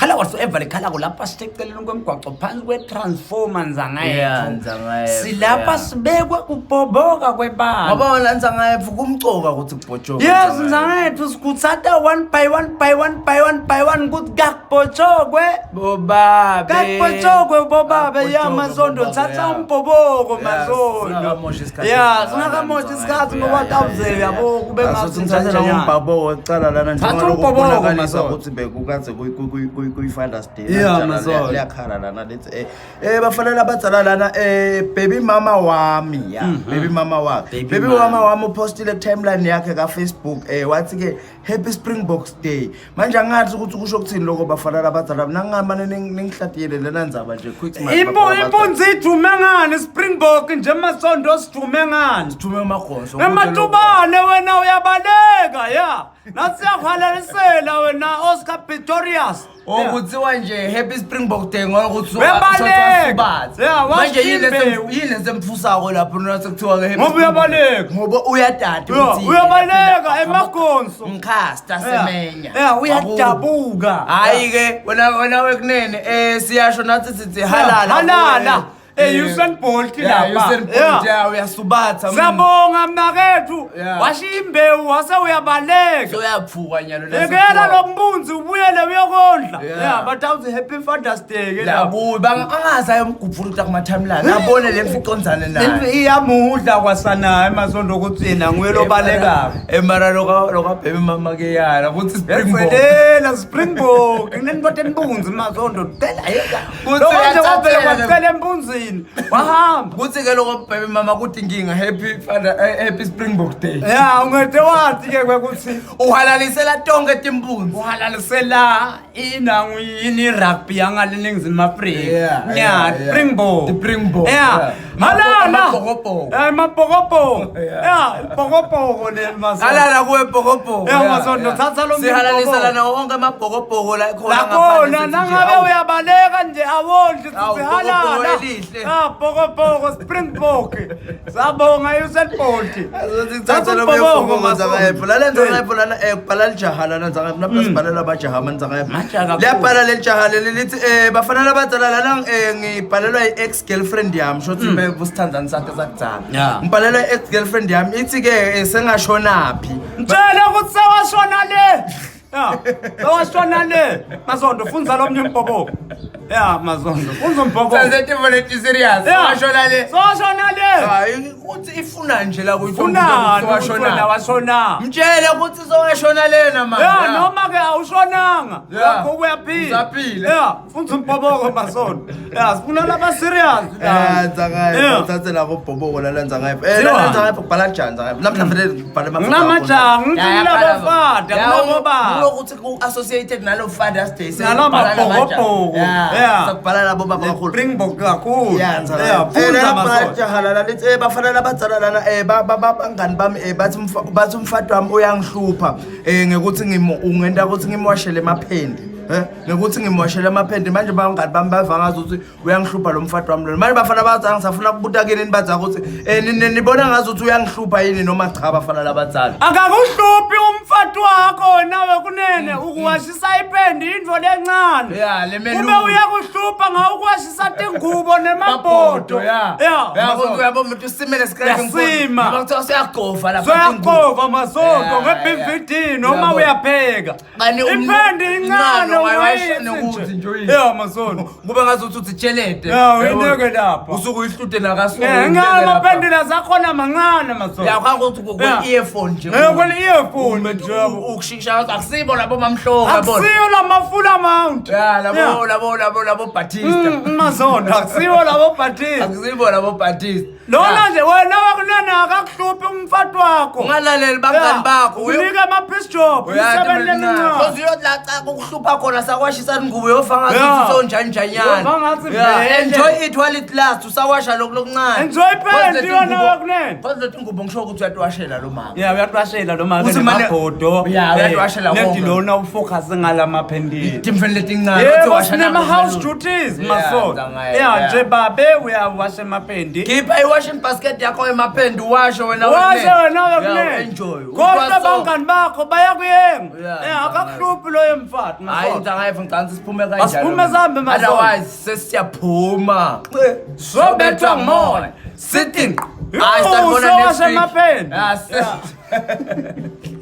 khala whatsoever likhala kulapha siteceleni kwemgwaco phansi kwetransformer nzangayethu silapha sibekwe kubhoboka kwebala ngoba wona nzangayethu kumcoka ukuthi kubhojoka yes nzangayethu sikutsata one by one kuthi kakubhojokwe bobabe bobabe ya mazondo thatha umbhoboko mazondo ya singakamoshi isikhathi ngoba tawuzeke yabo kube ngathi ngithatha umbhoboko ecala lana njengokubonakalisa ukuthi bekukaze kuyi-Father's Day liyakhala lana lithi bafanele abadzala lana baby mama wami baby mama wami upostile timeline yakhe ka-Facebook wathi ke happy Springboks Day manje angathi ukuthi kusho ukuthini lokho bafanele abadzala nangamane ningihladiyele lena ndzaba nje quick impunzi idume ngani Springbok nje masondo sidume ngani sithume amaghoso ematubane wena uyabaleka ya nasiyakhalalisela wena Oscar Pistorius okuthiwa nje happy Springbok Day ngokuthi manje yini semfusako lapho nasekuthiwa ke ngoba uyabaleka ngoba uyadada uthi uyabaleka emagonso mkhasta semenya uyadabuka hayi ke wena wekunene siyasho nathi sithi halala Usain Bolt lapha Usain Bolt uyasubatha siyabonga mnakethu washiya imbewu wase uyabaleka uyaphuka nyalo lekela lo mbunzi ubuyele uyokondla but awuthi happy Father's Day ke labuyi bangaza emgubhuluta kuma timeline abone le mficonzane naye iyamudla kwasanaye emasondo ukuthi yena nguye lobaleka emara loka baby mama ke yana ukuthi Springbok nginenibothe imbunzi masondo cela yeka kuthi wabheka kwacela embunzi wahamba kuthi ke lokho baby mama kuthi inkinga happy Springbok Day ungede wathi ke kwekuthi uhalalisela tonke timbunzi uhalalisela inangu yini rugby yangale ningizima Afrika Springbok halala amabhokobhoko ibhokobhoko le masondo halala kuwe bhokobhoko masondo thatha lo sihalalisela nawo wonke amabhokobhoko la khona nangabe uyabaleka nje awondli sithi halala bhokobhoko Springbok sabonga Usain Bolt thatha lo bhokobhoko nzangayepho lalenza lana kubhala lijaha lana nzangayepho lapha sibhalela abajaha nzangayepho liyabhala lelijaha leli lithi bafanele abadzala lana ngibhalelwa i-ex girlfriend yami shothi busithandani sakhe sakudala ngibhalelwa i-ex girlfriend yami ithi ke sengashonaphi mtshela ukuthi sewashona le sewashona le masondo funza lo mnye umbhoboko mazondo funza umbhoboko senze volunteer serious washona le hayi uthi ifuna nje la kuyifuna washona mtshele ukuthi sowashona lena manje noma ke awushonanga yakho kuyaphila funza umbhoboko masondo sifuna laba serious nzangayepho uthathe labo bhoboko la nzangayepho nzangayepho kubhala njani nzangayepho namhlanje kubhala namajanga ngilabo fada ngoba ukuthi ku-associated nalo Father's Day nalabhokobhoko sakubhala labo babakhulu Springbok kakhulu jahalala lithi bafanele abadzala lana bangani bami bathi umfati wami uyangihlupha ngekuthi ungenta ukuthi ngimwashele emaphende ngekuthi ngimwashele emaphende manje bangani bami bavangaza ukuthi uyangihlupha lo mfati wami lo manje bafana bathi ngisafuna kubuta kini nibaza ukuthi nibona ngazi ukuthi uyangihlupha yini noma cha bafana labadzala akakuhluphi umfati wakho nawe kunene ukuwashisa iphende indvo lencane kube uyakuhlupha ngawukwashisa tingubo nemabhodo uyabo umuntu usimele sima bakuthiwa siyagova lapha siyagova masondo nge-BVD noma uyapheka iphende incane masondo kube ngazuthi uthi tshelede uyineke lapho usuke uyihlute nakasuku ngamaphendela zakhona mancane masondo yakhanga ukuthi kwe-earphone nje kwe-earphone nje ukushisha akusibo labo mamhloka akusiyo lamafula amount labo Batista masondo akusiyo labo Batista akusibo labo Batista lona nje wena wakunene akakuhluphi umfati wakho ungalaleli bangani bakho unika ama-piece job uyosebenzela ukuhlupha khona sakwashisa ingubo yofanga ngasuthi sonjanjanyana Bangathi enjoy it while it lasts usawasha lokho lokuncane enjoy ipendi yona wakunene phose lethi ingubo ngisho ukuthi uyatwashela lo mama uyatwashela lo mama nemabhodo uyatwashela nethi lona ufocus ngalamaphindini timfeni letincane yebo sinema house duties masondo nje babe uyawasha emapendi khipha i-washing basket yakho emapendi washe wena wakunene enjoy kodwa abangani bakho bayakuyenga akakuhluphi loyo mfati hayi ntangayifa ngicanga siphume kanjalo asiphume zambe masondo otherwise sesiyaphuma sobethwa moya sitting I start going to next week.